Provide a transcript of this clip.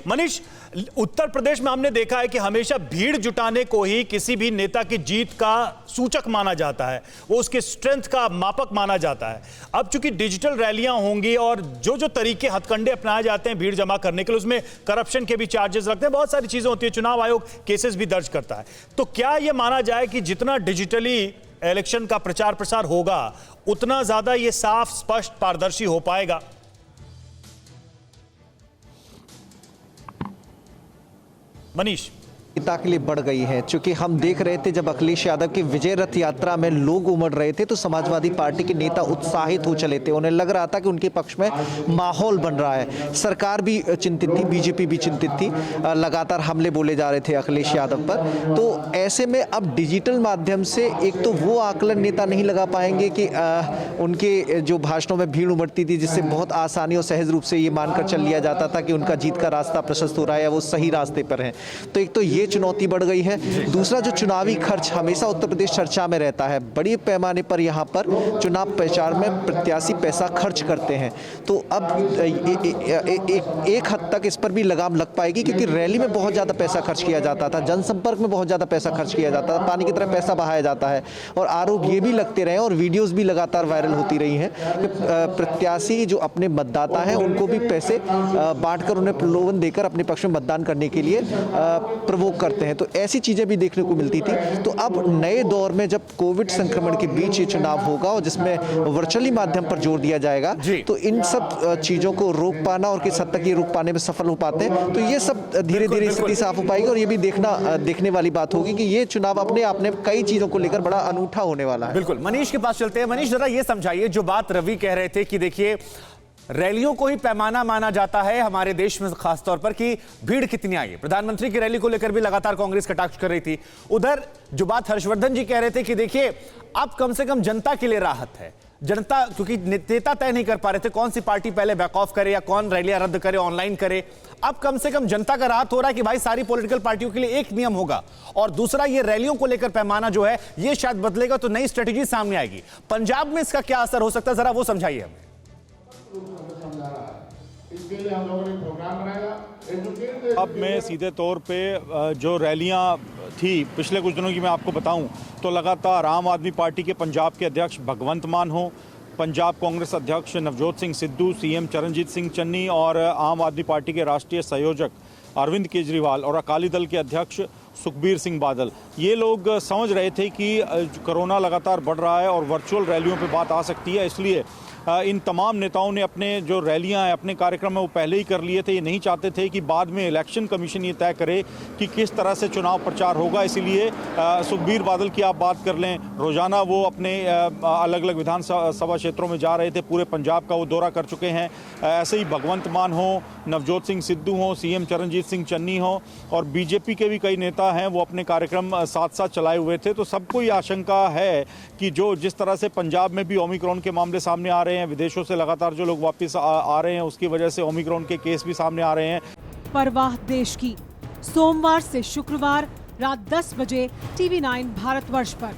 मनीष, उत्तर प्रदेश में हमने देखा है कि हमेशा भीड़ जुटाने को ही किसी भी नेता की जीत का सूचक माना जाता है, वो उसके स्ट्रेंथ का मापक माना जाता है। अब चूंकि डिजिटल रैलियां होंगी और जो जो तरीके हथकंडे अपनाए जाते हैं भीड़ जमा करने के लिए, उसमें करप्शन के भी चार्जेस लगते हैं, बहुत सारी चीजें होती है, चुनाव आयोग केसेस भी दर्ज करता है। तो क्या यह माना जाए कि जितना डिजिटली इलेक्शन का प्रचार प्रसार होगा उतना ज्यादा यह साफ, स्पष्ट, पारदर्शी हो पाएगा? मनीष, के लिए बढ़ गई है, क्योंकि हम देख रहे थे जब अखिलेश यादव की विजय रथ यात्रा में लोग उमड़ रहे थे तो समाजवादी पार्टी के नेता उत्साहित हो चले थे। उन्हें लग रहा था कि उनके पक्ष में माहौल बन रहा है। सरकार भी चिंतित थी, बीजेपी भी चिंतित थी, लगातार हमले बोले जा रहे थे अखिलेश यादव पर। तो ऐसे में अब डिजिटल माध्यम से एक तो वो आकलन नेता नहीं लगा पाएंगे कि उनके जो भाषणों में भीड़ उमड़ती थी, जिससे बहुत आसानी और सहज रूप से ये मानकर चल लिया जाता था कि उनका जीत का रास्ता प्रशस्त हो रहा है या वो सही रास्ते पर है। तो एक तो ये चुनौती बढ़ गई है। दूसरा, जो चुनावी खर्च हमेशा उत्तर प्रदेश चर्चा में रहता है, बड़े पैमाने पर यहाँ पर चुनाव प्रचार में प्रत्याशी पैसा खर्च करते हैं। तो अब एक हद तक इस पर भी लगाम लग पाएगी, क्योंकि रैली में बहुत ज़्यादा पैसा खर्च किया जाता था, जनसंपर्क में बहुत ज़्यादा पैसा खर्च किया जाता था, पानी की तरह पैसा बहाया जाता है। और आरोप ये भी लगते रहे और वीडियोज़ भी लगातार वायरल होती रही हैं कि प्रत्याशी जो अपने मतदाता हैं उनको भी पैसे बांटकर उन्हें प्रलोभन देकर अपने पक्ष में मतदान करने के लिए प्रवोक करते हैं। तो ऐसी चीजें भी देखने को मिलती थी। तो अब नए दौर में जब कोविड संक्रमण के बीच ये चुनाव होगा और जिसमें वर्चुअली माध्यम पर जोर दिया जाएगा, तो इन सब चीजों को रोक पाना और किस हद तक ये रोक पाने में सफल हो पाते हैं, तो ये सब धीरे धीरे स्थिति साफ हो पाएगी। और ये भी देखने वाली बात होगी कि ये चुनाव अपने आप में कई चीजों को लेकर बड़ा अनूठा होने वाला है। बिल्कुल, मनीष के पास चलते हैं। मनीष, जरा ये समझाइए, जो बात रवि कह रहे थे कि देखिए रैलियों को ही पैमाना माना जाता है हमारे देश में, खासतौर पर कि भीड़ कितनी आई है। प्रधानमंत्री की रैली को लेकर भी लगातार कांग्रेस कटाक्ष कर रही थी। उधर जो बात हर्षवर्धन जी कह रहे थे कि देखिए अब कम से कम जनता के लिए राहत है। जनता, क्योंकि नेता तय नहीं कर पा रहे थे कौन सी पार्टी पहले बैक ऑफ करे या कौन रैलियां रद्द करे, ऑनलाइन करे। अब कम से कम जनता का राहत हो रहा है कि भाई सारी पॉलिटिकल पार्टियों के लिए एक नियम होगा। और दूसरा, ये रैलियों को लेकर पैमाना जो है ये शायद बदलेगा, तो नई स्ट्रेटेजी सामने आएगी। पंजाब में इसका क्या असर हो सकता है, जरा वो समझाइए हमें। अब मैं सीधे तौर पे जो रैलियां थी पिछले कुछ दिनों की मैं आपको बताऊं तो लगातार आम आदमी पार्टी के पंजाब के अध्यक्ष भगवंत मान हो, पंजाब कांग्रेस अध्यक्ष नवजोत सिंह सिद्धू, सीएम चरणजीत सिंह चन्नी और आम आदमी पार्टी के राष्ट्रीय संयोजक अरविंद केजरीवाल और अकाली दल के अध्यक्ष सुखबीर सिंह बादल, ये लोग समझ रहे थे कि कोरोना लगातार बढ़ रहा है और वर्चुअल रैलियों पे बात आ सकती है। इसलिए इन तमाम नेताओं ने अपने जो रैलियां हैं, अपने कार्यक्रम है वो पहले ही कर लिए थे। ये नहीं चाहते थे कि बाद में इलेक्शन कमीशन ये तय करे कि किस तरह से चुनाव प्रचार होगा। इसीलिए सुखबीर बादल की आप बात कर लें, रोजाना वो अपने अलग अलग विधानसभा क्षेत्रों में जा रहे थे, पूरे पंजाब का वो दौरा कर चुके हैं। ऐसे ही भगवंत मान हो, नवजोत सिंह सिद्धू हों, सीएम चरणजीत सिंह चन्नी हों और बीजेपी के भी कई नेता हैं, वो अपने कार्यक्रम साथ साथ चलाए हुए थे। तो सबको ये आशंका है कि जिस तरह से पंजाब में भी ओमिक्रॉन के मामले सामने आ रहे हैं, विदेशों से लगातार जो लोग वापस आ रहे हैं, उसकी वजह से ओमिक्रॉन के केस भी सामने आ रहे हैं। परवाह देश की, सोमवार से शुक्रवार रात 10 बजे TV9 भारतवर्ष पर।